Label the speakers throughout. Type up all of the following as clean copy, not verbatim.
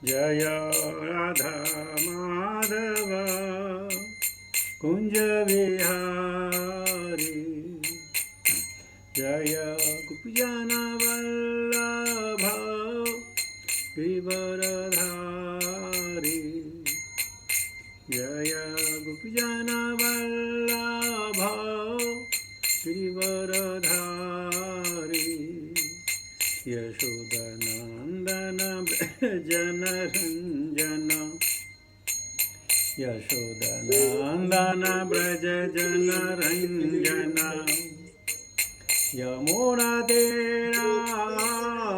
Speaker 1: जय राधा माधव कुंज विहारी जय गोपीजन वल्लभ गिरिवरधारी जय गोपीजन वल्लभ गिरिवरधारी यशोदनंदन जनरंजन यशोदनंदन ब्रज जनरंजन यमुना तेरा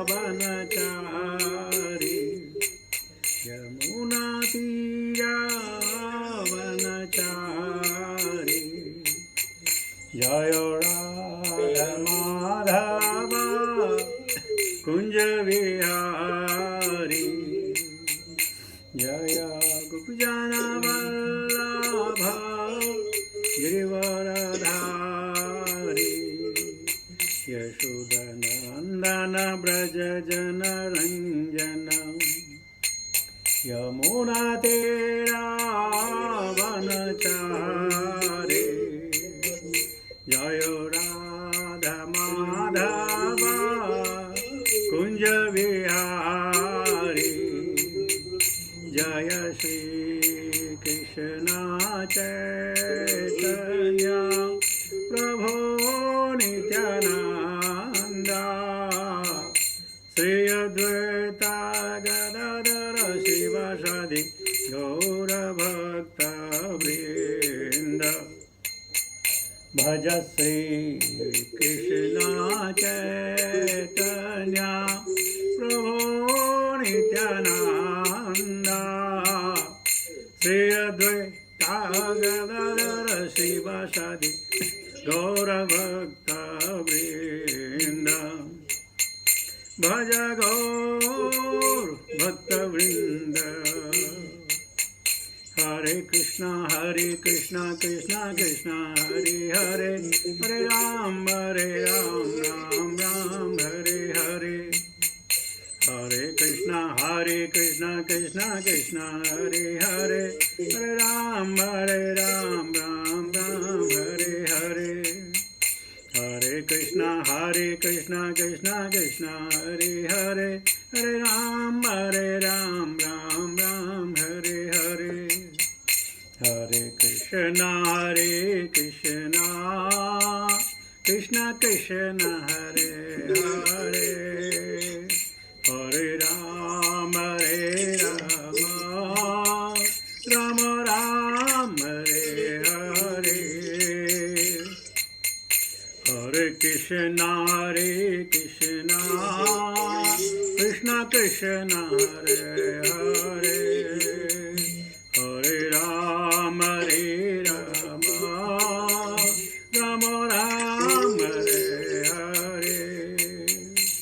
Speaker 1: वनचारी यमुना तीरा वनचारी जय राधा माधव कुंज विहारी जय गोपीजन वल्लभ गिरिवरधारी यशोदनंदन ब्रज जनरंजन यमुना तेरा वनचारी जय राधा माधव कुंज विहारी जय श्री कृष्ण चैतन्य प्रभो नित्यानंद श्री अद्वैत गदाधर शिवासादि गौरभक्तवृंद भज श्री कृष्ण चैतन्य प्रभो नित्यानंद श्री अद्वैत गदाधर शिवासादि गौरभक्तवृंद भज गौर भक्तवृंद हरे Krishna Krishna Krishna Hare Hare Hare Ram Ram Ram Hare Hare Hare Krishna Krishna Krishna Hare Hare Hare Ram Ram Ram Hare Hare Hare Krishna Krishna Hare Hare Hare Ram Ram Ram Hare Hare Hare Krishna Krishna Krishna Hare Hare Hare Ram Ram Ram Hare Hare Hare Krishna Krishna Krishna Hare Hare Hare Ram Ram Ram Hare Hare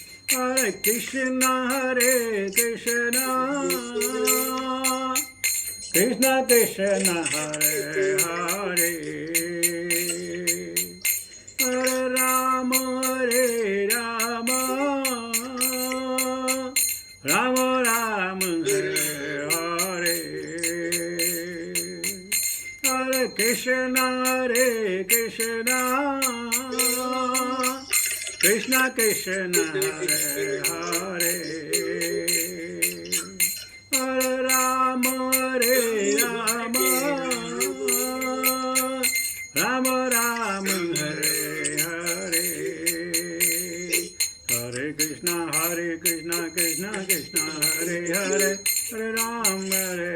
Speaker 1: Hare Krishna Krishna Krishna Hare Hare Hare Ram Ram Ram Hare Hare Hare Krishna Krishna Krishna Hare Hare Hare Ram Ram Hare Hare Hare Krishna Krishna Hare Hare Hare Ram Ram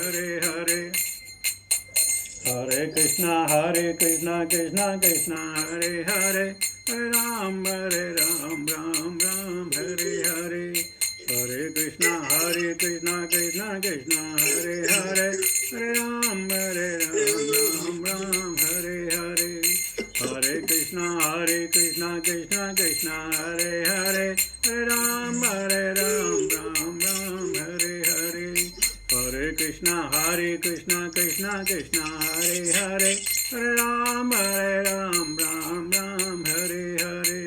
Speaker 1: Hare Hare Hare Krishna Krishna Hare Hare Hare Ram Ram Hare Hare Hare Krishna Krishna Hare Hare Hare Ram Ram Hare Hare Hare Krishna Krishna Hare Hare Hare Ram Ram Hare Hare Hare Krishna Krishna Hare Hare Hare Ram Ram Hare Hare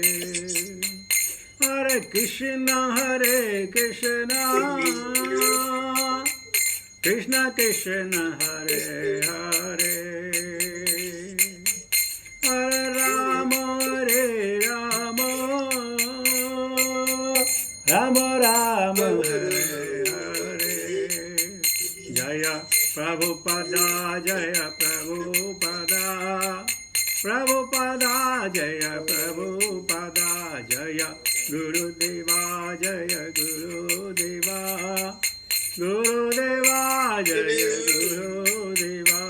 Speaker 1: Hare Krishna Hare Krishna Krishna Krishna Hare Hare Hare Rama Rama Rama Hare Hare Jaya Prabhupada Jaya Prabhupada Prabhupada Jaya Prabhupada Jaya Gurudeva Jaya Gurudeva Gurudeva Jaya Gurudeva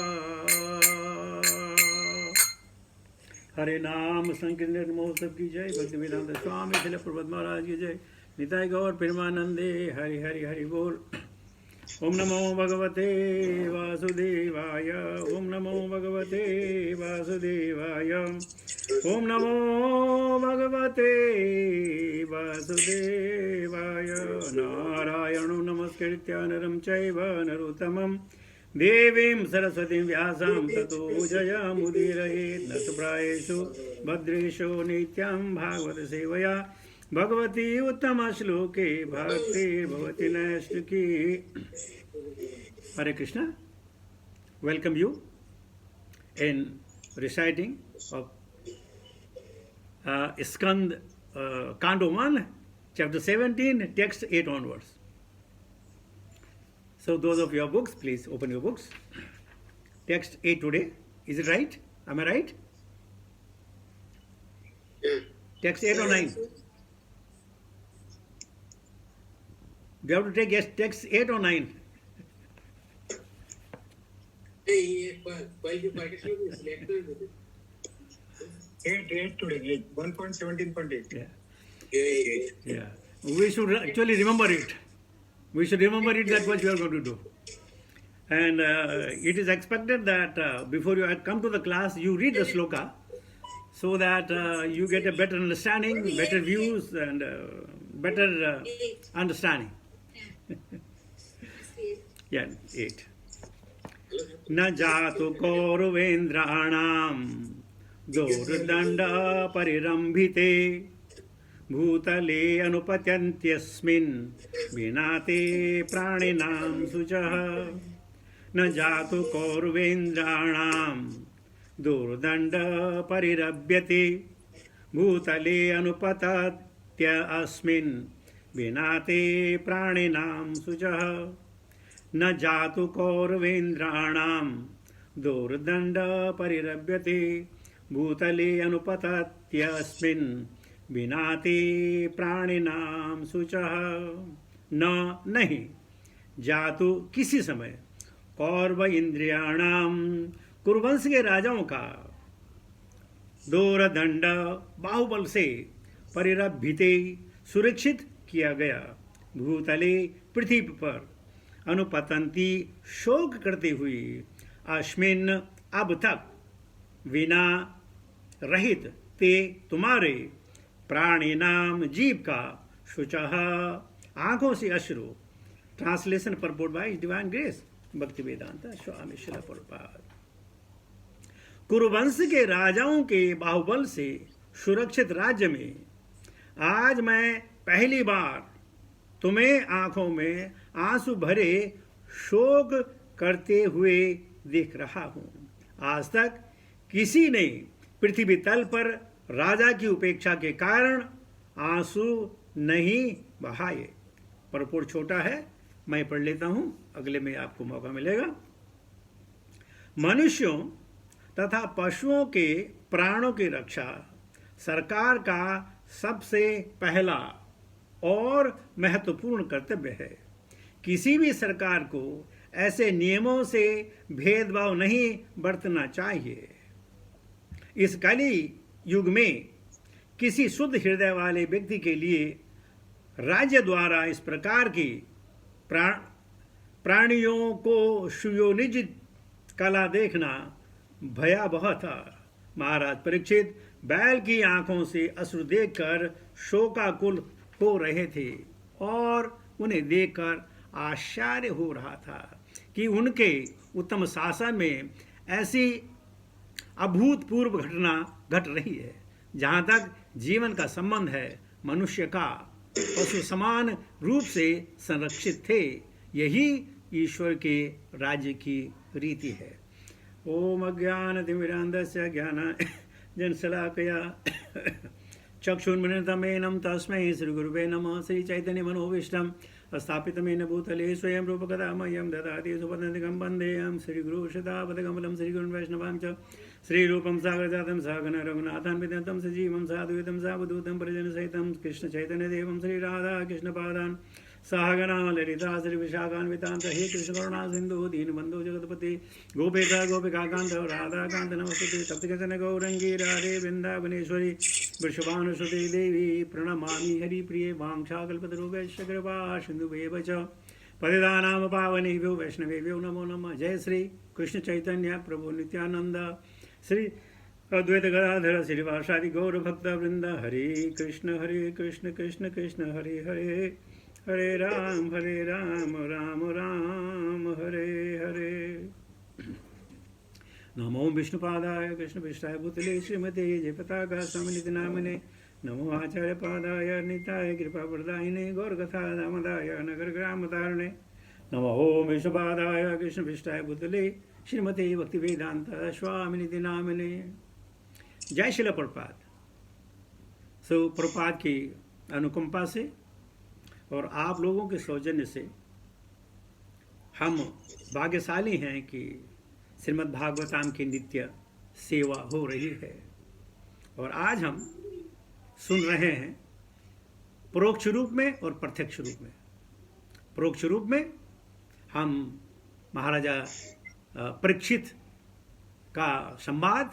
Speaker 1: हरे नाम संकीर्तन महोत्सव की जय। भक्ति वेदांत स्वामी श्रील प्रभुपाद महाराज की जय। निताय गौर प्रेमानंदे हरि हरि हरि बोल। ओम नमो भगवते वासुदेवाय ओम नमो भगवते वासुदेवाय ओम नमो भगवते वासुदेवाय। नारायणं नमस्कृत्य नरं चैव नरोत्तमं देवीं सरस्वतीं व्यासं ततो जयमुदीरयेत्। नतप्रायेषु भद्रेषु नित्यं भागवत सेवया भगवती उत्तम श्लोके भक्तिर्भवति नैष्टिकी। Hare Krishna, welcome you in reciting of Skand Kanda 1, chapter 17, text 8 onwards. So those of your books, please open your books. Text 8 today. Is it right? Am I right?
Speaker 2: Yeah.
Speaker 1: Text 8 or 9? Do you have to take text 8 or 9?
Speaker 2: While the partition is selected,
Speaker 3: 8 today, 1.17.8.
Speaker 1: Yeah.
Speaker 2: yeah.
Speaker 1: Yeah. We should actually remember it. We should remember it, that what we are going to do. And it is expected that before you come to the class, you read the sloka so that you get a better understanding, better views, and better understanding. Yeah, 8. न जातु कौरवेन्द्राणां दोर्दण्ड परिरम्भिते भूतले अनुपत्यन्त्यस्मिन् विना ते प्राणिनां शुचः। न जातु कौरवेन्द्राणां दोर्दण्ड परिरभ्यते भूतले अनुपतत्यस्मिन् विना ते प्राणिनां शुचः। न जातु कौरवेन्द्राणां दोर्दण्ड परिरभ्यते भूतले अनुपतत्यस्मिन् विना ते प्राणिनां शुचः। न नहीं जातु किसी समय कौरव इंद्रियाणाम कुरुवंश के राजाओं का दोरदंड बाहुबल से परिरभ्यते सुरक्षित किया गया भूतले पृथ्वी पर अनुपतंती शोक करते हुए अस्मिन अब तक विना रहित ते तुम्हारे प्राणी नाम जीव का शुचः आंखों से अश्रु। Translation purport bye divine grace भक्ति वेदांत स्वामी श्रील प्रभुपाद। कुरुवंश के राजाओं के बाहुबल से सुरक्षित राज्य में आज मैं पहली बार तुम्हें आंखों में आंसू भरे शोक करते हुए देख रहा हूं। आज तक किसी ने पृथ्वी तल पर राजा की उपेक्षा के कारण आंसू नहीं बहाए। परपोर्ट छोटा है, मैं पढ़ लेता हूं, अगले में आपको मौका मिलेगा। मनुष्यों तथा पशुओं के प्राणों की रक्षा सरकार का सबसे पहला और महत्वपूर्ण कर्तव्य है। किसी भी सरकार को ऐसे नियमों से भेदभाव नहीं बरतना चाहिए। इस कली युग में किसी शुद्ध हृदय वाले व्यक्ति के लिए राज्य द्वारा इस प्रकार की प्राणियों को सुयोनित कला देखना भयावह था। महाराज परीक्षित बैल की आंखों से अश्रु देखकर शोकाकुल हो रहे थे और उन्हें देखकर आश्चर्य हो रहा था कि उनके उत्तम शासन में ऐसी अभूतपूर्व घटना घट रही है। जहाँ तक जीवन का संबंध है, मनुष्य का पशु समान रूप से संरक्षित थे। यही ईश्वर के राज्य की रीति है। ओम अज्ञानतिमिरान्धस्य ज्ञानाञ्जनशलाकया चक्षुन्मिलितमेनं तस्मै श्रीगुरुवे नमः। श्रीचैतन्यमनोभीष्टं स्थापितमेन भूतले स्वयं रूपकदा मह्यं ददाति सुपदन्तिकं वन्देऽहं श्रीगुरुशतापदकमलं श्रीगुरुन् वैष्णवां च श्रीरूपं सागरजातं सहगण रघुनाथान् विदन्तं सजीवं साद्वैतं सावधूतं परिजनसहितं कृष्णचैतन्यदेवं श्रीराधा कृष्णपादान् सहगणा ललिता श्रीविशाखान्वितां च हे कृष्णकरुणा सिन्धु दीनबन्धु जगत्पते गोपेश गोपिकान्त राधाकान्त नमस्ते तप्तकचन गौरङ्गी राधे वृन्दावनेश्वरी वृषभानुसुते देवी प्रणमामि हरिप्रिये वाञ्छाकल्पतरुभ्यश्च कृपा सिन्धुभ्येव च पतितानां पावनेभ्यो वैष्णवेभ्यो नमो नमः। जय श्री कृष्ण चैतन्य प्रभु नित्यानंद श्री अद्वैत गदाधर श्रीवासादि गौर भक्त वृंद। हरे कृष्ण कृष्ण कृष्ण हरे हरे, हरे राम राम राम हरे हरे। नमो विष्णुपादाय कृष्णपृष्ठाय भूतले श्रीमते जयपताका स्वामिनिति नामिने। नमो आचार्यपादाय निताय कृपाप्रदायिने गौरकथा दामदाय नगरग्रामतारिणे। नमो ओम विष्णुपादाय कृष्णपृष्ठाय भूतले श्रीमते भक्तिवेदांत स्वामिनिति नामिने। जय श्रील प्रभुपाद। सो प्रभुपाद की अनुकंपा से और आप लोगों के सौजन्य से हम भाग्यशाली हैं कि श्रीमद् भागवताम की नित्य सेवा हो रही है। और आज हम सुन रहे हैं परोक्ष रूप में और प्रत्यक्ष रूप में। परोक्ष रूप में हम महाराजा परीक्षित का संवाद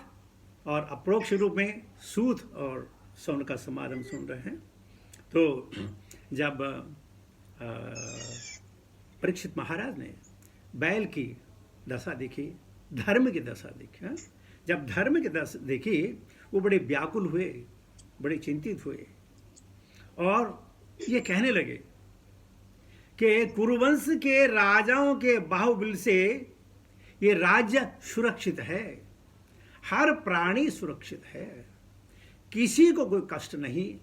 Speaker 1: और अपरोक्ष रूप में सूत और सौन का संवाद हम सुन रहे हैं। तो जब परीक्षित महाराज ने बैल की दशा देखी, धर्म की दशा देखी, जब धर्म की दशा देखी वो बड़े व्याकुल हुए, बड़े चिंतित हुए और ये कहने लगे कि कुरुवंश के राजाओं के बाहुबल से ये राज्य सुरक्षित है, हर प्राणी सुरक्षित है, किसी को कोई कष्ट नहीं,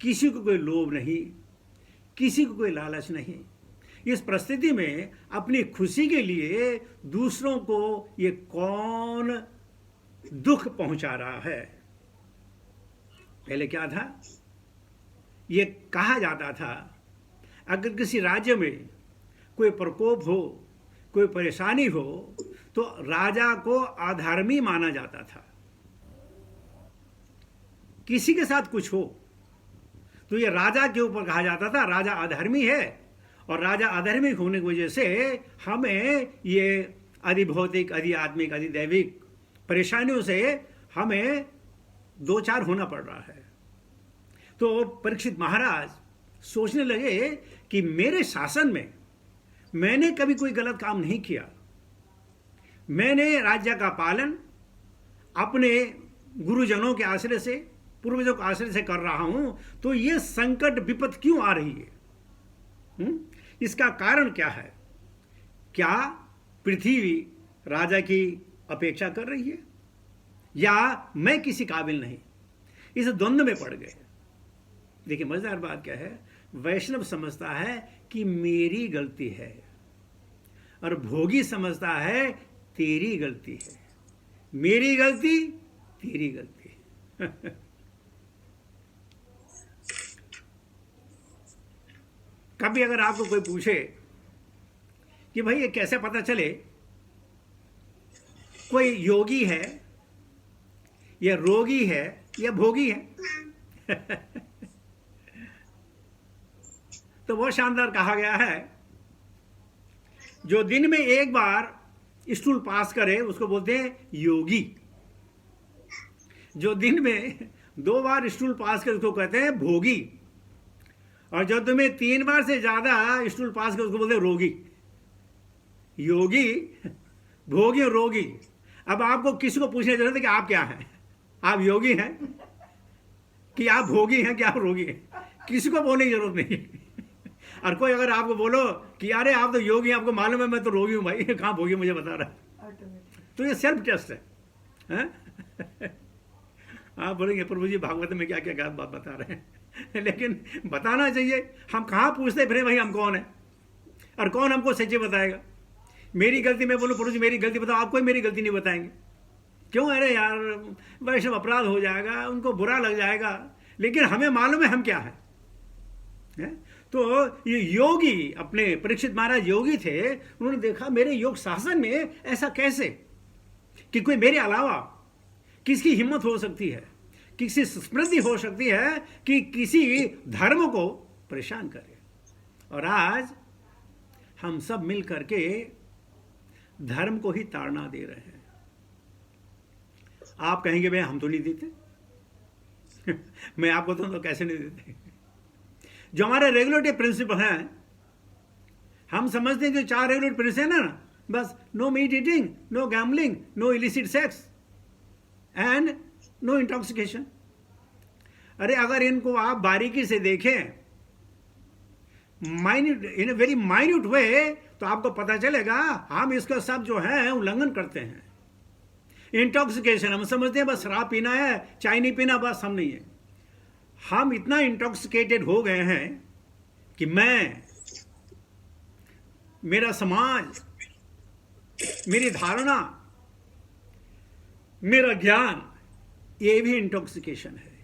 Speaker 1: किसी को कोई लोभ नहीं, किसी को कोई लालच नहीं। इस परिस्थिति में अपनी खुशी के लिए दूसरों को ये कौन दुख पहुंचा रहा है। पहले क्या था, ये कहा जाता था अगर किसी राज्य में कोई प्रकोप हो, कोई परेशानी हो तो राजा को अधर्मी माना जाता था। किसी के साथ कुछ हो तो ये राजा के ऊपर कहा जाता था राजा अधर्मी है, और राजा अधर्मी होने की वजह से हमें ये अधिभौतिक, अधिआत्मिक, अधिदैविक परेशानियों से हमें दो चार होना पड़ रहा है। तो परीक्षित महाराज सोचने लगे कि मेरे शासन में मैंने कभी कोई गलत काम नहीं किया, मैंने राज्य का पालन अपने गुरुजनों के आश्रय से, पूर्वजों के आश्रय से कर रहा हूं, तो ये संकट विपत क्यों आ रही है? इसका कारण क्या है? क्या पृथ्वी राजा की अपेक्षा कर रही है या मैं किसी काबिल नहीं? इस द्वंद्व में पड़ गए। देखिए मजेदार बात क्या है, वैष्णव समझता है कि मेरी गलती है और भोगी समझता है तेरी गलती है। मेरी गलती, तेरी गलती। कभी अगर आपको कोई पूछे कि भाई ये कैसे पता चले कोई योगी है या रोगी है या भोगी है तो बहुत शानदार कहा गया है, जो दिन में एक बार स्टूल पास करे उसको बोलते हैं योगी, जो दिन में 2 बार स्टूल पास करे उसको कहते हैं भोगी, और जो तुम्हें 3 बार से ज्यादा स्टूल पास करे उसको बोलते हैं रोगी। योगी, भोगी और रोगी। अब आपको किसी को पूछने की जरूरत है कि आप क्या हैं, आप योगी हैं कि आप भोगी हैं कि आप रोगी हैं? किसी को बोलने की जरूरत नहीं। और कोई अगर आपको बोलो कि अरे आप तो योगी हैं, आपको मालूम है मैं तो रोगी हूं भाई, कहाँ भोगी मुझे बता रहा है, तो ये सेल्फ टेस्ट है? आप बोलेंगे प्रभु जी भागवत में क्या क्या बात बता रहे हैं, लेकिन बताना चाहिए। हम कहाँ पूछते फिरे भाई हम कौन है, और कौन हमको सच्ची बताएगा। मेरी गलती मैं बोलूँ प्रभु जी मेरी गलती बताओ, आप कोई मेरी गलती नहीं बताएंगे। क्यों? अरे यार वैसे अपराध हो जाएगा, उनको बुरा लग जाएगा। लेकिन हमें मालूम है हम क्या है? तो ये योगी, अपने परीक्षित महाराज योगी थे, उन्होंने देखा मेरे योग शासन में ऐसा कैसे कि कोई मेरे अलावा किसकी हिम्मत हो सकती है, किसी स्मृति हो सकती है कि किसी धर्म को परेशान करे। और आज हम सब मिल करके धर्म को ही ताड़ना दे रहे हैं। आप कहेंगे भाई हम तो नहीं देते मैं आपको तो कैसे नहीं देते। जो हमारे रेगुलेटरी प्रिंसिपल हैं, हम समझते हैं कि 4 रेगुलेटरी प्रिंसिपल है ना, बस no meat eating, no gambling, no illicit sex and no intoxication. अरे अगर इनको आप बारीकी से देखें, minute, in a very minute way, तो आपको पता चलेगा हम इसका सब जो है उल्लंघन करते हैं। इंटॉक्सिकेशन हम समझते हैं बस शराब पीना है, चाय नहीं पीना, बस हम नहीं है। हम इतना इंटॉक्सिकेटेड हो गए हैं कि मेरा समाज, मेरी धारणा, मेरा ज्ञान, ये भी इंटॉक्सिकेशन है।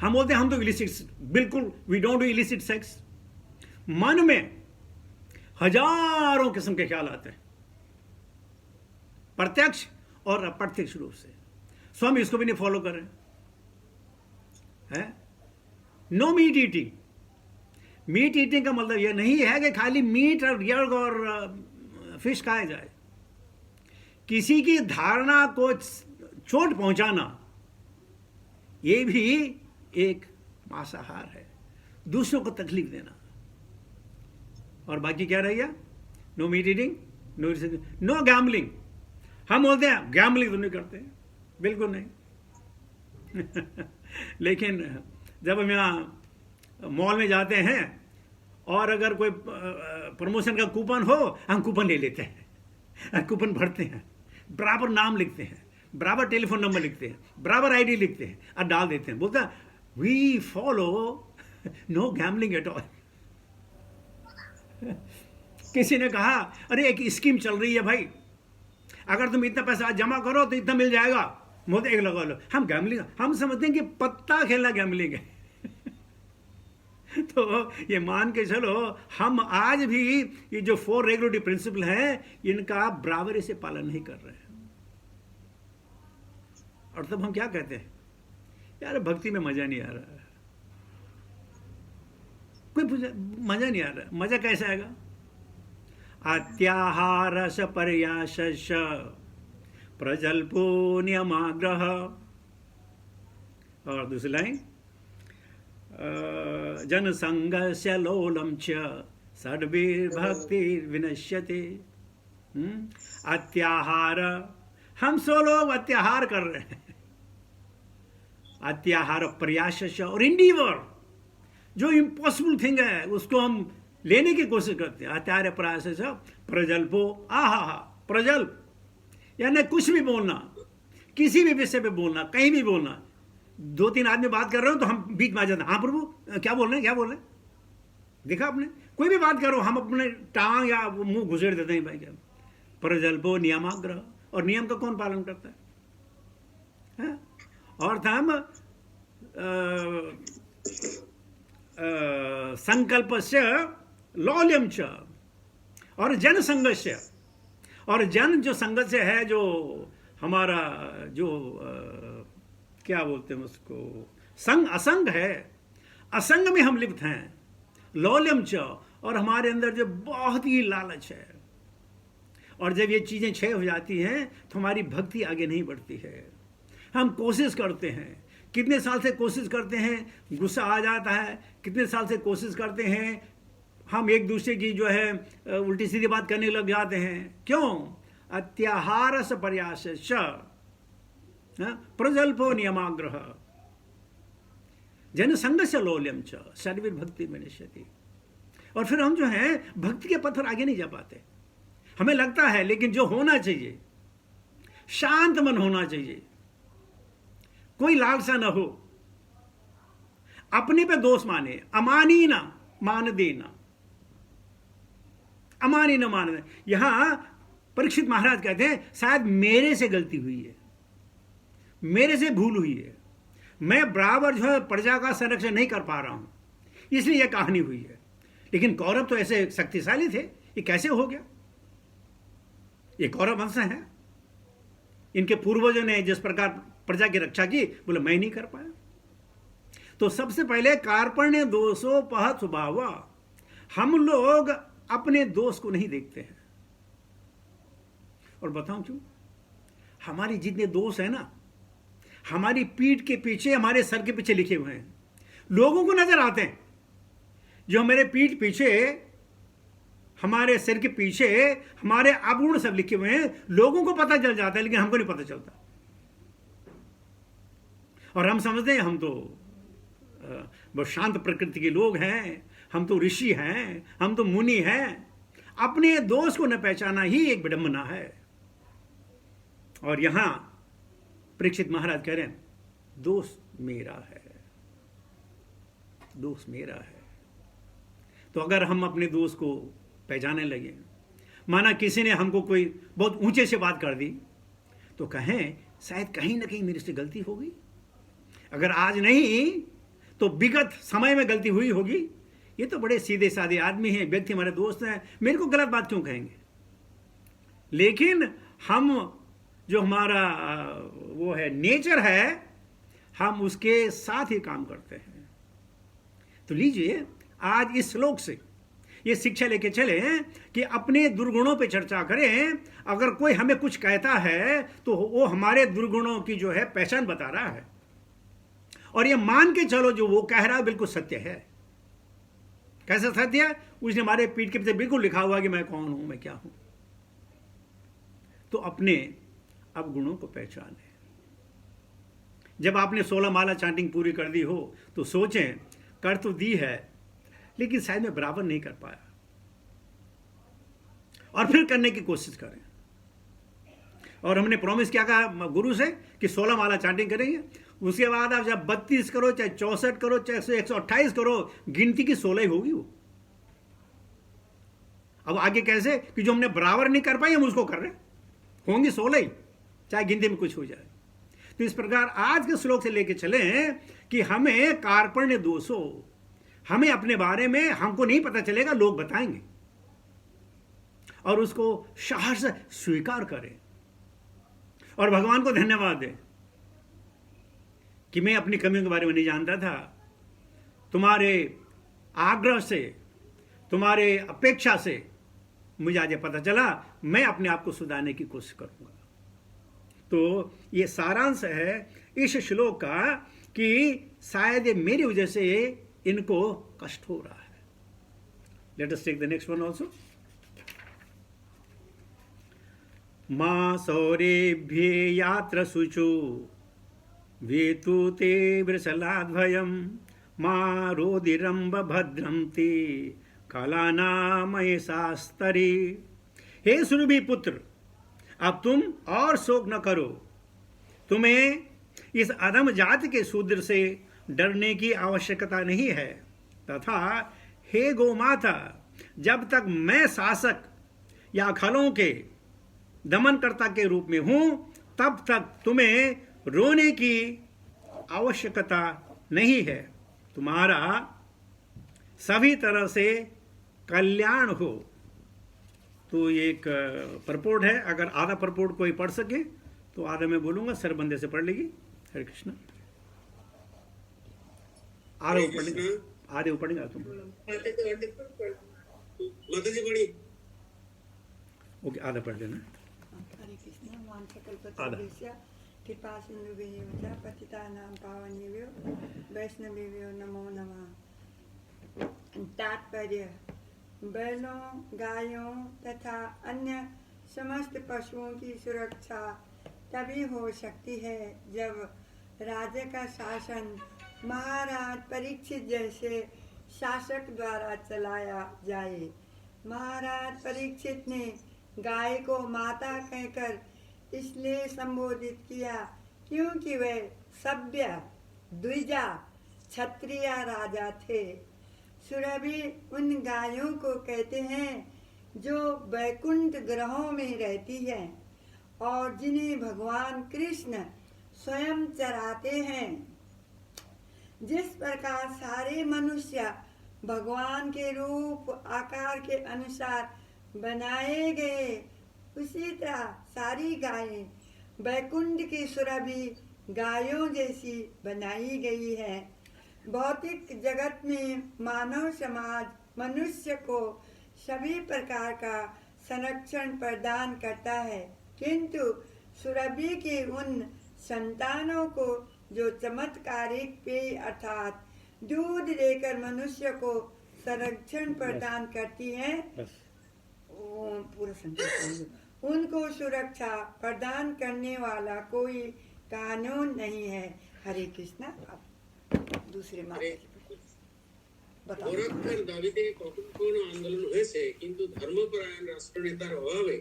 Speaker 1: हम बोलते हैं हम तो इलिसिट, बिल्कुल we don't do illicit sex. मन में हजारों किस्म के ख्याल आते हैं, प्रत्यक्ष और अप्रत्यक्ष रूप से। सो हम इसको भी नहीं फॉलो कर रहे हैं। No meat eating. Meat eating का मतलब यह नहीं है कि खाली मीट और यर्ग और फिश खाया जाए। किसी की धारणा को चोट पहुंचाना यह भी एक मांसाहार है, दूसरों को तकलीफ देना। और बाकी क्या रह गया? No meat eating, no gambling. हम बोलते हैं गैम्बलिंग तो नहीं करते, बिल्कुल नहीं लेकिन जब हम यहाँ मॉल में जाते हैं और अगर कोई प्रमोशन का कूपन हो, हम कूपन ले लेते हैं, कूपन भरते हैं, बराबर नाम लिखते हैं, बराबर टेलीफोन नंबर लिखते हैं, बराबर आईडी लिखते हैं और डाल देते हैं। बोलता we follow no gambling at all. किसी ने कहा अरे एक स्कीम चल रही है भाई, अगर तुम इतना पैसा जमा करो तो इतना मिल जाएगा, मोदी एक लगा लो। हम गैम्बलिंग, हम समझते हैं कि पत्ता खेलना गैम्बलिंग है तो ये मान के चलो हम आज भी ये जो 4 रेगुलेटरी प्रिंसिपल हैं इनका बराबरी से पालन नहीं कर रहे हैं। और तब हम क्या कहते हैं, यार भक्ति में मजा नहीं आ रहा, कोई मजा नहीं आ रहा। मजा कैसे आएगा? अत्याहारस पर्यासश प्रजल्पो नियमाग्रह। और दूसरी लाइन, जनसंगस्य लोलम च षड्भिर्भक्तिर्विनश्यते। अत्याहार, हम 100 लोग अत्याहार कर रहे हैं। अत्याहार प्रयास और इंडीवर, जो इम्पॉसिबल थिंग है उसको हम लेने की कोशिश करते हैं। अत्याहार प्रयास प्रजल्पो, आहा प्रजल्प यानी कुछ भी बोलना, किसी भी विषय पे बोलना, कहीं भी बोलना। 2-3 आदमी बात कर रहे हो तो हम बीच में आ जाते हैं, हाँ प्रभु क्या बोल रहे हैं, क्या बोल रहे हैं। देखा आपने, कोई भी बात करो हम अपने टांग या मुंह घुसेड़ देते हैं भाई। क्या प्रजल्पो नियमाग्रह, और नियम का कौन पालन करता है? और हम संकल्प से लौल्यम च, और जन संघर्ष, और जन जो संघर्ष है, जो हमारा जो क्या बोलते हैं उसको, संग असंग है, असंग में हम लिप्त हैं। लौल्यम च, और हमारे अंदर जो बहुत ही लालच है, और जब ये चीजें क्षय हो जाती हैं तो हमारी भक्ति आगे नहीं बढ़ती है। हम कोशिश करते हैं, कितने साल से कोशिश करते हैं, गुस्सा आ जाता है, कितने साल से कोशिश करते हैं, हम एक दूसरे की जो है उल्टी सीधी बात करने लग जाते हैं। क्यों? अत्याहार से प्रयास प्रजल्पो नियमाग्रह जन संग से लोल्यम च सर्विर भक्ति में निश्चति। और फिर हम जो है भक्ति के पथ पर आगे नहीं जा पाते। हमें लगता है, लेकिन जो होना चाहिए, शांत मन होना चाहिए, कोई लालसा न हो, अपने पे दोष माने, अमानी ना मान देना, अमानी न मान देना। यहां परीक्षित महाराज कहते हैं शायद मेरे से गलती हुई है, मेरे से भूल हुई है, मैं बराबर जो है प्रजा का संरक्षण नहीं कर पा रहा हूं, इसलिए यह कहानी हुई है। लेकिन कौरव तो ऐसे शक्तिशाली थे, ये कैसे हो गया? ये कौरव वंश है, इनके पूर्वजों ने जिस प्रकार प्रजा की रक्षा की, बोले मैं नहीं कर पाया। तो सबसे पहले कार्पण्य दोषोपहत स्वभाव, हम लोग अपने दोष को नहीं देखते हैं। और बताऊं क्यों? हमारे जितने दोष है ना, हमारी पीठ के पीछे, हमारे सर के पीछे लिखे हुए हैं, लोगों को नजर आते हैं। जो हमारे पीठ पीछे, हमारे सिर के पीछे हमारे अवगुण सब लिखे हुए हैं, लोगों को पता चल जाता है, लेकिन हमको नहीं पता चलता। और हम समझते हैं हम तो बहुत शांत प्रकृति के लोग हैं, हम तो ऋषि हैं, हम तो मुनि हैं। अपने दोष को न पहचाना ही एक विडंबना है। और यहां परीक्षित महाराज कह रहे हैं दोष मेरा है, दोष मेरा है। तो अगर हम अपने दोष को पहचानने लगे, माना किसी ने हमको कोई बहुत ऊंचे से बात कर दी, तो कहें शायद कहीं ना कहीं मेरे से गलती हो गई। अगर आज नहीं तो विगत समय में गलती हुई होगी। ये तो बड़े सीधे साधे आदमी हैं, व्यक्ति हमारे दोस्त हैं, मेरे को गलत बात क्यों कहेंगे? लेकिन हम जो हमारा वो है नेचर है, हम उसके साथ ही काम करते हैं। तो लीजिए आज इस श्लोक से ये शिक्षा लेके चले कि अपने दुर्गुणों पे चर्चा करें। अगर कोई हमें कुछ कहता है तो वो हमारे दुर्गुणों की जो है पहचान बता रहा है, और ये मान के चलो जो वो कह रहा है बिल्कुल सत्य है। कैसा सत्य है? उसने हमारे पीठ के पीछे बिल्कुल लिखा हुआ कि मैं कौन हूं, मैं क्या हूं। तो अपने अवगुणों को पहचाने। जब आपने 16 माला चांटिंग पूरी कर दी हो तो सोचें कर तो दी है, लेकिन शायद मैं बराबर नहीं कर पाया, और फिर करने की कोशिश करें। और हमने प्रॉमिस क्या कहा गुरु से कि 16 माला चांटिंग करेंगे। उसके बाद आप जब 32 करो, चाहे 64 करो, चाहे 128 करो, गिनती की 16 ही होगी वो। अब आगे कैसे कि जो हमने बराबर नहीं कर पाई हम उसको कर रहे होंगी 16 ही, चाहे गिनती में कुछ हो जाए। तो इस प्रकार आज के श्लोक से लेके चले कि हमें कार्पण्य दोषो, हमें अपने बारे में हमको नहीं पता चलेगा, लोग बताएंगे, और उसको साहस से स्वीकार करें और भगवान को धन्यवाद दें कि मैं अपनी कमियों के बारे में नहीं जानता था। तुम्हारे आग्रह से, तुम्हारे अपेक्षा से मुझे आज पता चला, मैं अपने आप को सुधारने की कोशिश करूंगा। तो ये सारांश है इस श्लोक का कि शायद मेरी वजह से इनको कष्ट हो रहा है। Let us take the next one also. मां सौरेभ्ये यात्र शुचु वेतु ते वृषलाद्भयम् मां रोदिरंब भद्रं ते कलानामयसास्तरी। हे सुरभि पुत्र, अब तुम और शोक न करो। तुम्हें इस अधम जाति के शूद्र से डरने की आवश्यकता नहीं है। तथा हे गोमाता, जब तक मैं शासक या खलों के दमनकर्ता के रूप में हूं, तब तक तुम्हें रोने की आवश्यकता नहीं है। तुम्हारा सभी तरह से कल्याण हो। तो ये एक परपोर्ट है। अगर आधा परपोर्ट कोई पढ़ सके तो आधा मैं बोलूंगा, सर बंदे से पढ़ लेगी। हरे कृष्ण। आधे पढ़ेंगे, आधे पढ़ेंगे तुम।
Speaker 2: माता जी पढ़ी।
Speaker 1: ओके, आधा पढ़ देना।
Speaker 4: हरे कृष्ण। वांछकल्पतरुभ्यश्च कृपा सिन्धुभ्येव च पतितानां पावनेभ्यो वैष्णवेभ्यो नमो नमः। तात्पर्य: बैलों, गायों तथा अन्य समस्त पशुओं की सुरक्षा तभी हो सकती है जब राज्य का शासन महाराज परीक्षित जैसे शासक द्वारा चलाया जाए। महाराज परीक्षित ने गाय को माता कहकर इसलिए संबोधित किया क्योंकि वह सभ्य, द्विजा क्षत्रिय राजा थे। सुरभि उन गायों को कहते हैं जो वैकुंठ ग्रहों में रहती है और जिन्हें भगवान कृष्ण स्वयं चराते हैं। जिस प्रकार सारे मनुष्य भगवान के रूप आकार के अनुसार बनाए गए, उसी तरह सारी गायें वैकुंठ की सुरभि गायों जैसी बनाई गई है। भौतिक जगत में मानव समाज मनुष्य को सभी प्रकार का संरक्षण प्रदान करता है, किंतु सुरभि के उन संतानों को जो चमत्कारिक पेय अर्थात दूध देकर मनुष्य को संरक्षण प्रदान करती है, पूरा संदेश उनको सुरक्षा प्रदान करने वाला कोई कानून नहीं है। हरे कृष्णा। अब दूसरे माता बताओ।
Speaker 2: গোরক্ষার দাবিতে কখন কোন আন্দোলন হয়েছে, কিন্তু ধর্মপরায়ণ রাষ্ট্রনেতার অভাবে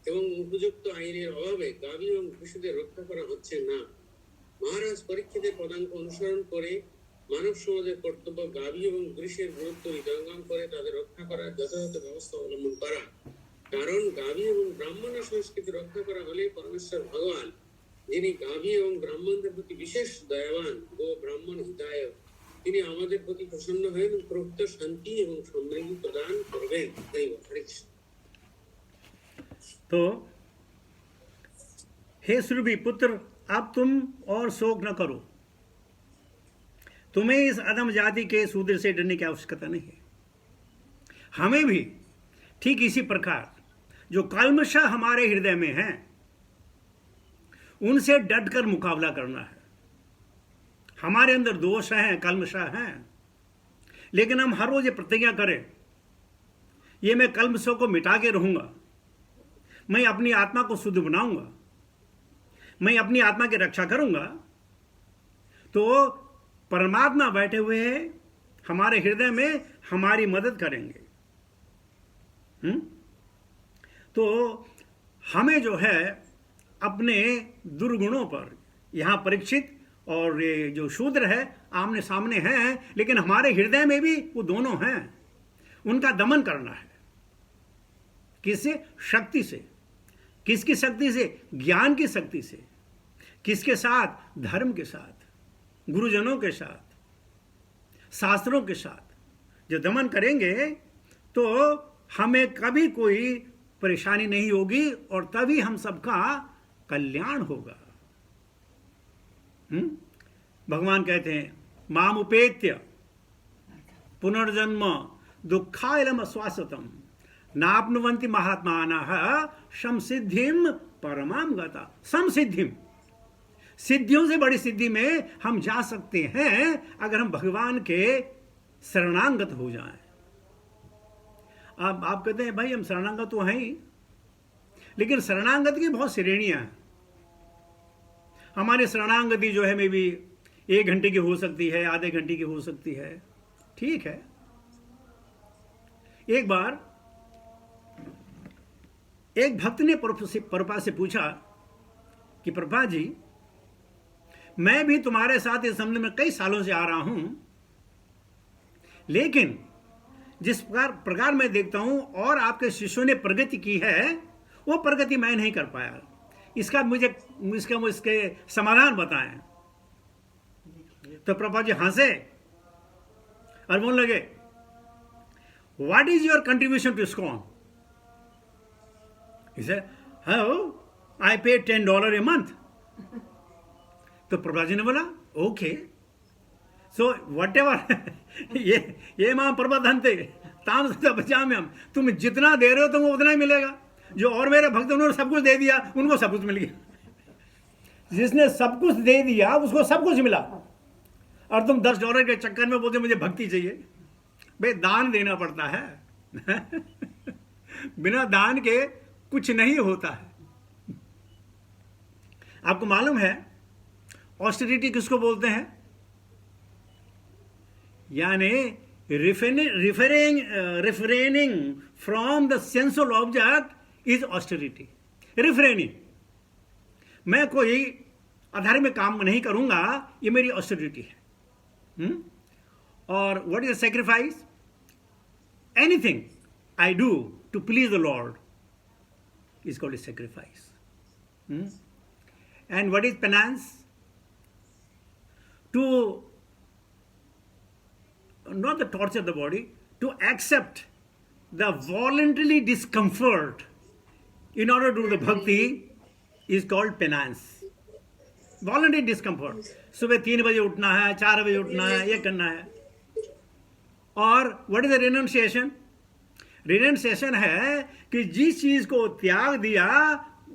Speaker 2: এবং উপযুক্ত আইনের অভাবে গাভী এবং পশুদের রক্ষা করা হচ্ছে না। মহারাজ পরীক্ষিতের পদাঙ্ক অনুসরণ করে মানব সমাজের কর্তব্য গাভী এবং বৃষের গুরুত্ব হৃদয়ঙ্গম করে তাদের রক্ষা করার যথাযথ ব্যবস্থা অবলম্বন করা। কারণ গাভী এবং ব্রাহ্মণ সংস্কৃতি রক্ষা করা হলে পরমেশ্বর ভগবান, যিনি গাভী এবং ব্রাহ্মণদের প্রতি বিশেষ দয়াবান ও ব্রাহ্মণ হিতায়ক, তিনি আমাদের প্রতি প্রসন্ন হয়ে প্রকৃত শান্তি এবং সমৃদ্ধি প্রদান করবেন। হরে কৃষ্ণ।
Speaker 1: तो हे सुरभि पुत्र, अब तुम और शोक न करो। तुम्हें इस अधम जाति के शूद्र से डरने की आवश्यकता नहीं है। हमें भी ठीक इसी प्रकार जो कल्मश हमारे हृदय में है उनसे डटकर मुकाबला करना है। हमारे अंदर दोष हैं, कल्मशा हैं, लेकिन हम हर रोज ये प्रतिज्ञा करें, ये मैं कल्मशों को मिटा के रहूंगा, मैं अपनी आत्मा को शुद्ध बनाऊंगा, मैं अपनी आत्मा की रक्षा करूंगा, तो परमात्मा बैठे हुए हैं हमारे हृदय में, हमारी मदद करेंगे। तो हमें जो है अपने दुर्गुणों पर, यहाँ परीक्षित और ये जो शूद्र है आमने सामने हैं, लेकिन हमारे हृदय में भी वो दोनों हैं, उनका दमन करना है। किससे? शक्ति से। किसकी शक्ति से? ज्ञान की शक्ति से। किसके साथ? धर्म के साथ, गुरुजनों के साथ, शास्त्रों के साथ। जो दमन करेंगे तो हमें कभी कोई परेशानी नहीं होगी और तभी हम सबका कल्याण होगा। भगवान कहते हैं माम उपेत्य पुनर्जन्म दुःखायलम श्वासतम नाप्नुवन्ति महात्मानः समसिद्धिम परमाम गता। समसिद्धिम, सिद्धियों से बड़ी सिद्धि में हम जा सकते हैं अगर हम भगवान के शरणागत हो जाएं। अब आप कहते हैं भाई हम शरणागत तो हैं ही, लेकिन शरणागत की बहुत श्रेणियां हैं। हमारी शरणागति जो है मे भी 1 घंटे की हो सकती है, आधे घंटे की हो सकती है, ठीक है। एक बार एक भक्त ने प्रभुपाद से पूछा कि प्रभुपाद जी, मैं भी तुम्हारे साथ इस संबंध में कई सालों से आ रहा हूं, लेकिन जिस प्रकार मैं देखता हूं और आपके शिष्यों ने प्रगति की है, वो प्रगति मैं नहीं कर पाया। इसका इसके समाधान बताएं। तो प्रभुपाद जी हंसे और बोलने लगे, what is your contribution to ISKCON? He said, "Oh, I pay $10 a month." तो प्रभुपाद जी ने बोला, ओके, सो वट एवर ये मां प्रबंधनते ताम बचाम्यम, तुम जितना दे रहे हो तुमको उतना ही मिलेगा। जो और मेरे भक्त उन्होंने सब कुछ दे दिया, उनको सब कुछ मिल गया। जिसने सब कुछ दे दिया उसको सब कुछ मिला, और तुम $10 के चक्कर में बोलते मुझे भक्ति चाहिए। भाई दान देना पड़ता है बिना दान के कुछ नहीं होता है। आपको मालूम है ऑस्टेरिटी किसको बोलते हैं? यानी refraining from the sensual object is austerity. Refraining, मैं कोई अधार्मिक काम नहीं करूंगा, ये मेरी ऑस्टेरिटी है। Or what is a sacrifice? Anything I do to please the Lord is called a sacrifice. And what is penance? To not to torture the body, to accept the voluntary discomfort in order to do the bhakti is called penance. Voluntary discomfort. सुबह 3 बजे उठना है, 4 बजे उठना है, ये करना है. और what is the renunciation? Renunciation है कि जिस चीज को त्याग दिया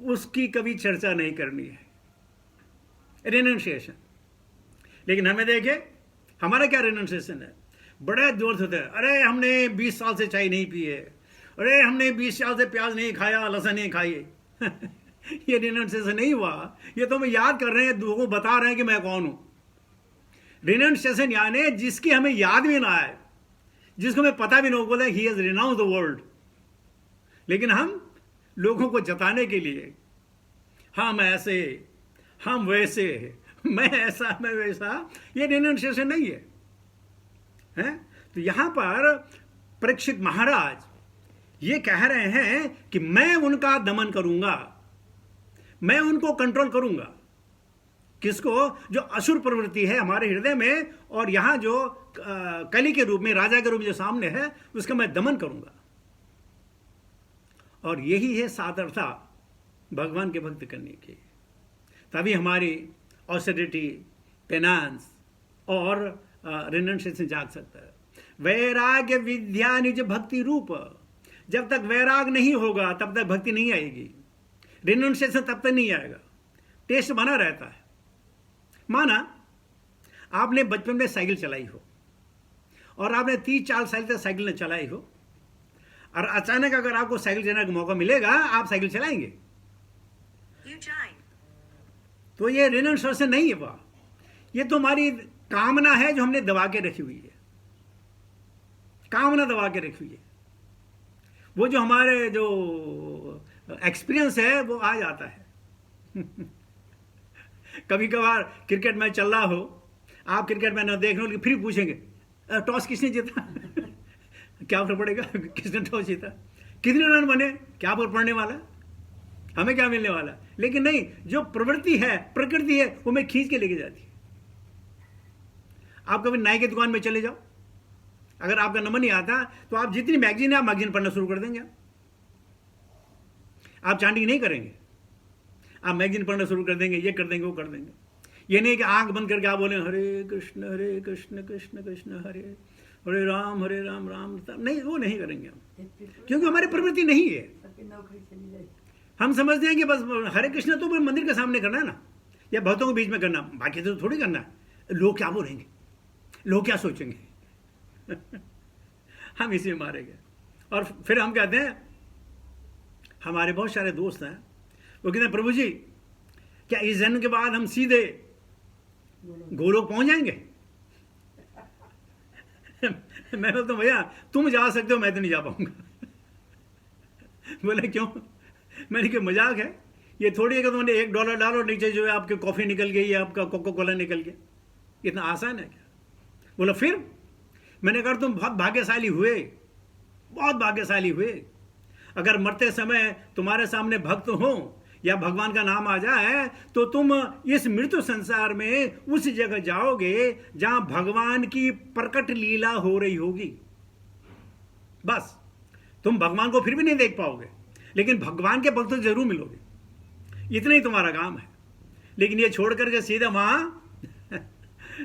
Speaker 1: उसकी कभी चर्चा नहीं करनी है. Renunciation. लेकिन हमें देखे हमारा क्या renunciation है? बड़े जोर से होता है, अरे हमने 20 साल से चाय नहीं पी है, अरे हमने 20 साल से प्याज नहीं खाया, लहसुन नहीं खाई. ये रिनंसिएशन नहीं हुआ, ये तो हम याद कर रहे हैं, लोगों को बता रहे हैं कि मैं कौन हूं. रिनंसिएशन यानी जिसकी हमें याद भी ना आए, जिसको हमें पता भी ना हो, बोले he has renounce the world. लेकिन हम लोगों को जताने के लिए हम ऐसे, हम वैसे, मैं ऐसा, मैं वैसा, ये रिनंसिएशन नहीं है. हैं? तो यहां पर परीक्षित महाराज ये कह रहे हैं कि मैं उनका दमन करूंगा, मैं उनको कंट्रोल करूंगा. किसको? जो असुर प्रवृत्ति है हमारे हृदय में, और यहां जो कली के रूप में, राजा के रूप में जो सामने है, उसका मैं दमन करूंगा. और यही है सादरता भगवान के भक्त करने की. तभी हमारी ऑस्टेरिटी, पेनांस और रिनंसिएशन जाग सकता है. वैराग्य विद्या निज भक्ति रूप. जब तक वैराग नहीं होगा तब तक भक्ति नहीं आएगी. रिनंसिएशन तब तक नहीं आएगा. टेस्ट बना रहता है. माना आपने बचपन में साइकिल चलाई हो और आपने 30-40 साल तक साइकिल न चलाई हो, और अचानक अगर आपको साइकिल चलाने का मौका मिलेगा, आप साइकिल चलाएंगे. तो ये रिनंसिएशन नहीं है. वह ये तो हमारी कामना है जो हमने दबा के रखी हुई है. कामना दबा के रखी हुई है. वो जो हमारे जो एक्सपीरियंस है वो आ जाता है. कभी कभार क्रिकेट मैच चल रहा हो, आप क्रिकेट मैच न देख लो, फिर पूछेंगे टॉस किसने जीता. क्या फर्क पड़ेगा किसने टॉस जीता, कितने रन बने, क्या फर्क पड़ने वाला, हमें क्या मिलने वाला. लेकिन नहीं, जो प्रवृत्ति है, प्रकृति है, वो मैं खींच के लेके जाती है. आप कभी नाई की दुकान में चले जाओ, अगर आपका नंबर नहीं आता तो आप जितनी मैगजीन है, आप मैगजीन पढ़ना शुरू कर देंगे. आप चांडी नहीं करेंगे, आप मैगजीन पढ़ना शुरू कर देंगे, ये कर देंगे, वो कर देंगे. ये नहीं कि आंख बंद करके आप बोले हरे कृष्ण कृष्ण कृष्ण हरे राम राम राम. नहीं, वो नहीं करेंगे हम, क्योंकि हमारी प्रवृत्ति नहीं है. हम समझते हैं कि बस हरे कृष्ण तो मंदिर के सामने करना है ना, या भक्तों के बीच में करना, बाकी तो थोड़ी करना है. लोग क्या बोलेंगे, लोग क्या सोचेंगे. हम इसी में मारे गए. और फिर हम कहते हैं, हमारे बहुत सारे दोस्त हैं, वो कहते हैं प्रभु जी क्या इस जन्म के बाद हम सीधे गोलोक पहुंच जाएंगे. मैं बोलता हूं भैया तुम जा सकते हो, मैं तो नहीं जा पाऊंगा. बोले क्यों? मैंने कहा मजाक है, ये थोड़ी है कि तुमने $1 डालो, नीचे जो है आपकी कॉफी निकल गई या आपका कोको कोला निकल गया. इतना आसान है क्या? बोला फिर. मैंने कहा तुम बहुत भाग्यशाली हुए, बहुत भाग्यशाली हुए. अगर मरते समय तुम्हारे सामने भक्त हो या भगवान का नाम आ जाए तो तुम इस मृत्यु संसार में उस जगह जाओगे जहां भगवान की प्रकट लीला हो रही होगी. बस तुम भगवान को फिर भी नहीं देख पाओगे, लेकिन भगवान के भक्त जरूर मिलोगे. इतना ही तुम्हारा काम है. लेकिन ये छोड़ करके सीधा वहां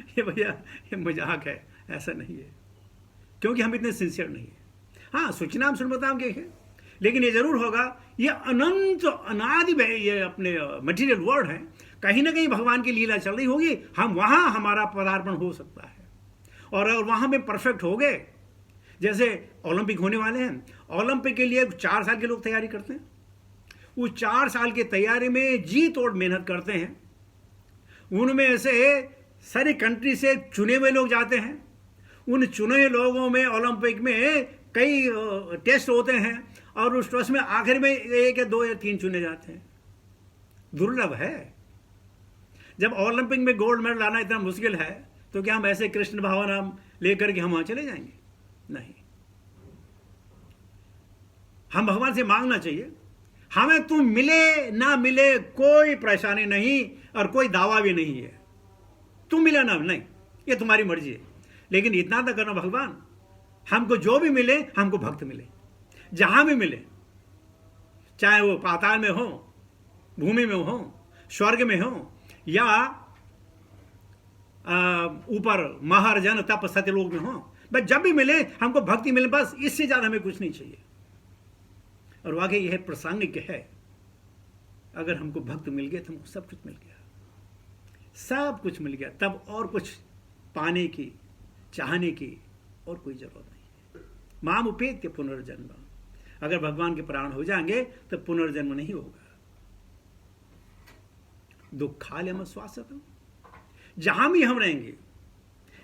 Speaker 1: ये भैया ये मजाक है, ऐसा नहीं है, क्योंकि हम इतने सिंसियर नहीं है. हाँ, सूचना सुनबताम के है, लेकिन ये जरूर होगा, ये अनंत अनादि ये अपने मटेरियल वर्ल्ड है, कहीं ना कहीं भगवान की लीला चल रही होगी. हम वहां हमारा पदार्पण हो सकता है, और वहां में परफेक्ट हो गए. जैसे ओलंपिक होने वाले हैं, ओलंपिक के लिए 4 साल के लोग तैयारी करते हैं. उस 4 साल की तैयारी में जी तोड़ मेहनत करते हैं. उनमें से सारी कंट्री से चुने हुए लोग जाते हैं. उन चुने हुए लोगों में ओलंपिक में कई टेस्ट होते हैं, और उस टेस्ट में आखिर में 1 या 2 या 3 चुने जाते हैं. दुर्लभ है. जब ओलंपिक में गोल्ड मेडल लाना इतना मुश्किल है, तो क्या हम ऐसे कृष्ण भावना लेकर के हम वहां चले जाएंगे? नहीं। हम भगवान से मांगना चाहिए, हमें तुम मिले ना मिले कोई परेशानी नहीं और कोई दावा भी नहीं है। तुम मिले ना, नहीं, ये तुम्हारी मर्जी है, लेकिन इतना तो करना भगवान, हमको जो भी मिले हमको भक्त मिले, जहां भी मिले, चाहे वो पाताल में हो, भूमि में हो, स्वर्ग में हो, या ऊपर महर जन तप सत्यलोक में हो, बस जब भी मिले हमको भक्ति मिले, बस इससे ज्यादा हमें कुछ नहीं चाहिए। और वाकई यह प्रासंगिक है, अगर हमको भक्त मिल गए तो हमको सब कुछ मिल गया, सब कुछ मिल गया, तब और कुछ पाने की, चाहने की और कोई जरूरत नहीं है। माम उपेत्य पुनर्जन्म, अगर भगवान के प्राण हो जाएंगे तो पुनर्जन्म नहीं होगा। दुखालयम श्वासतम, जहां भी हम रहेंगे,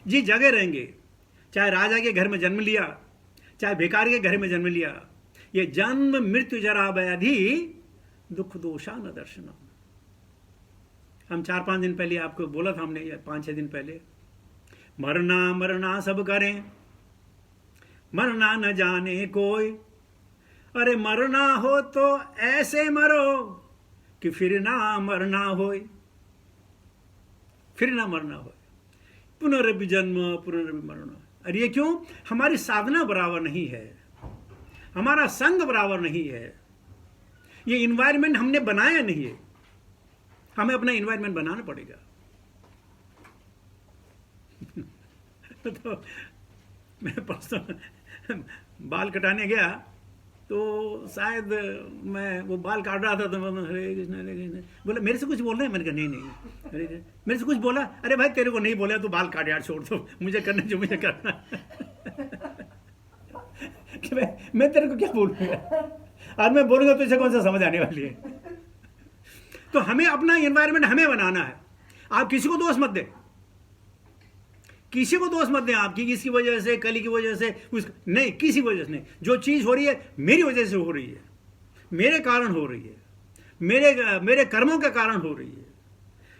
Speaker 1: जिस जगह रहेंगे, चाहे राजा के घर में जन्म लिया, चाहे भिखारी के घर में जन्म लिया, ये जन्म मृत्यु जरा व्याधि दुख दोषा न दर्शनम। हम 4-5 दिन पहले आपको बोला था, हमने 5-6 दिन पहले, मरना मरना सब करें, मरना न जाने कोई, अरे मरना हो तो ऐसे मरो कि फिर ना मरना होए, फिर ना मरना होए, पुनर्भी जन्म पुनर्भी मरण। अरे ये क्यों? हमारी साधना बराबर नहीं है, हमारा संग बराबर नहीं है, ये इन्वायरमेंट हमने बनाया नहीं है, हमें अपना इन्वायरमेंट बनाना पड़ेगा। तो मैं परसों बाल कटाने गया, तो शायद मैं वो बाल काट रहा था, तो मैं हरे कृष्ण बोला, मेरे से कुछ बोल रहे हैं? मैंने कहा नहीं नहीं, अरे मेरे से कुछ बोला? अरे भाई तेरे को नहीं बोला तो बाल काट यार, छोड़ दो, मुझे करना जो मुझे करना। कि मैं तेरे को क्या बोलूंगा, और मैं बोलूंगा तो इसे कौन सा समझ आने वाली है? तो हमें अपना एनवायरनमेंट हमें बनाना है। आप किसी को दोष मत दे, किसी को दोष मत दें आप कि इसकी वजह से, कली की वजह से, नहीं, किसी वजह से नहीं। जो चीज हो रही है मेरी वजह से हो रही है, मेरे कारण हो रही है, मेरे कर्मों के कारण हो रही है,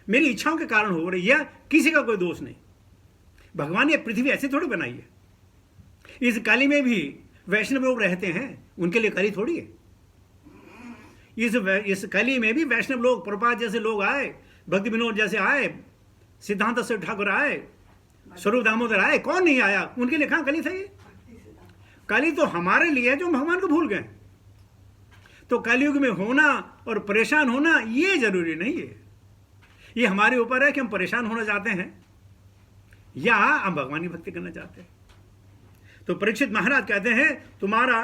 Speaker 1: मेरी इच्छाओं के कारण हो रही है, किसी का कोई दोष नहीं। भगवान ने पृथ्वी ऐसे थोड़ी बनाई है। इस कली में भी वैष्णव लोग रहते हैं, उनके लिए कली थोड़ी है। इस कली में भी वैष्णव लोग, प्रभुपाद जैसे लोग आए, भक्ति विनोद जैसे आए, सिद्धांत से ठाकुर आए, स्वरूप दामोदर आए, कौन नहीं आया? उनके लिए कहां कली था? ये कली तो हमारे लिए है जो भगवान को भूल गए। तो कलयुग में होना और परेशान होना ये जरूरी नहीं है, ये हमारे ऊपर है कि हम परेशान होना चाहते हैं या हम भगवान की भक्ति करना चाहते हैं। तो परीक्षित महाराज कहते हैं तुम्हारा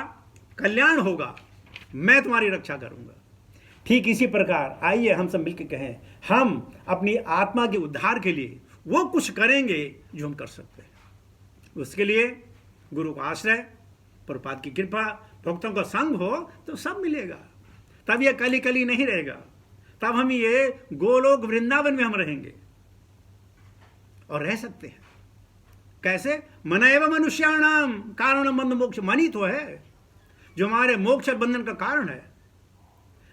Speaker 1: कल्याण होगा, मैं तुम्हारी रक्षा करूंगा। ठीक इसी प्रकार आइए हम सब मिलकर कहें, हम अपनी आत्मा के उद्धार के लिए वो कुछ करेंगे जो हम कर सकते हैं। उसके लिए गुरु का आश्रय, प्रभुपाद की कृपा, भक्तों का संग हो तो सब मिलेगा। तब ये कली कली नहीं रहेगा, तब हम ये गोलोक वृंदावन में हम रहेंगे और रह सकते हैं। कैसे? मन एवं मनुष्याणाम कारणम बंध मोक्ष। मन ही तो है जो हमारे मोक्ष और बंधन का कारण है।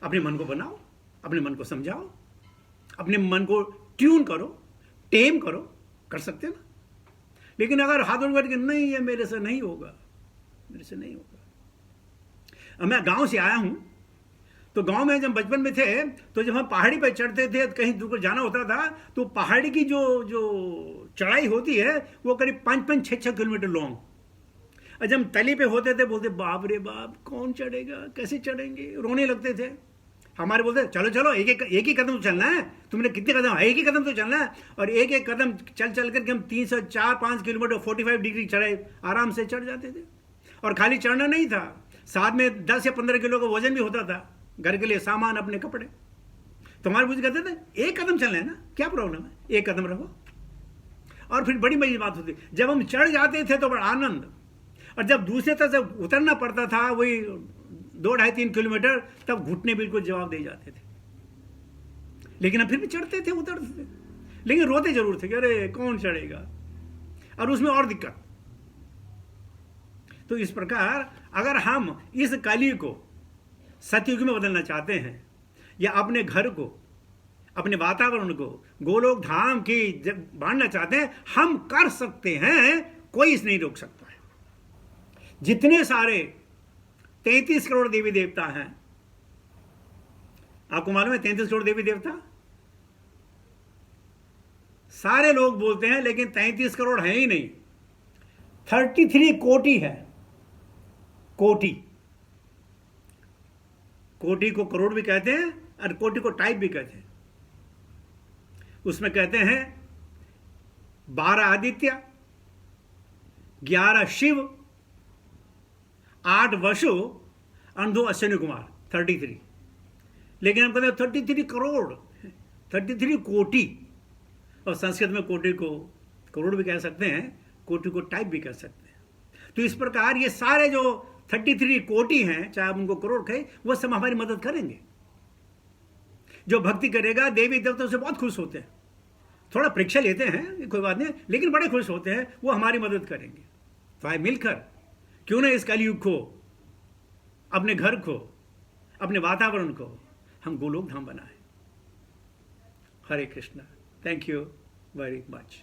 Speaker 1: अपने मन को बनाओ, अपने मन को समझाओ, अपने मन को ट्यून करो, टेम करो, कर सकते ना। लेकिन अगर हाथ जोड़ करके नहीं, ये मेरे से नहीं होगा, मेरे से नहीं होगा। मैं गांव से आया हूं, तो गांव में जब बचपन में थे, तो जब हम पहाड़ी पर चढ़ते थे, कहीं दूर जाना होता था, तो पहाड़ी की जो चढ़ाई होती है वो करीब 5-6 किलोमीटर लॉन्ग। और जब तली पे होते थे, बोलते बाप रे बाप, कौन चढ़ेगा, कैसे चढ़ेंगे, रोने लगते थे। हमारे बोलते चलो चलो, एक ही कदम तो चलना है, तुमने कितने कदम, एक ही कदम तो चलना है। और एक एक कदम चल करके हम 304-5 किलोमीटर 45 डिग्री चढ़ाई आराम से चढ़ जाते थे। और खाली चढ़ना नहीं था, साथ में 10 या 15 किलो का वजन भी होता था, घर के लिए सामान, अपने कपड़े। तो हमारे बुजुर्ग कहते थे एक कदम चलना है ना, क्या प्रॉब्लम है, एक कदम रहो। और फिर बड़ी मजे बात होती, जब हम चढ़ जाते थे तो बड़ा आनंद, और जब दूसरे तरफ से उतरना पड़ता था, वही 2-2.5-3 किलोमीटर, तब घुटने बिल्कुल जवाब दे जाते थे। लेकिन हम फिर भी चढ़ते थे, उतरते थे, लेकिन रोते जरूर थे कि अरे कौन चढ़ेगा, और उसमें और दिक्कत। तो इस प्रकार अगर हम इस कली को सतयुग में बदलना चाहते हैं, या अपने घर को, अपने वातावरण को गोलोक धाम की जब बांटना चाहते हैं, हम कर सकते हैं, कोई इसे नहीं रोक सकता है। जितने सारे 33 करोड़ देवी देवता हैं, आपको मालूम है 33 करोड़ देवी देवता? सारे लोग बोलते हैं लेकिन 33 करोड़ है ही नहीं, 33 कोटि है। कोटि, कोटि को करोड़ भी कहते हैं और कोटि को टाइप भी कहते हैं। उसमें कहते हैं 12 आदित्य, 11 शिव, 8 वसु और 2 अश्विनी कुमार, 33। लेकिन हम कहते हैं 33 करोड़, 33 कोटि। और संस्कृत में कोटि को करोड़ भी कह सकते हैं, कोटि को टाइप भी कह सकते हैं। तो इस प्रकार ये सारे जो 33 कोटि हैं, चाहे आप उनको करोड़ कहें, वो सब हमारी मदद करेंगे। जो भक्ति करेगा, देवी देवता से बहुत खुश होते हैं। थोड़ा परीक्षा लेते हैं, कोई बात नहीं, लेकिन बड़े खुश होते हैं, वो हमारी मदद करेंगे। तो आइए मिलकर क्यों ना इस कलयुग को, अपने घर को, अपने वातावरण को हम गोलोक धाम बनाएं। Hare Krishna. Thank you very much.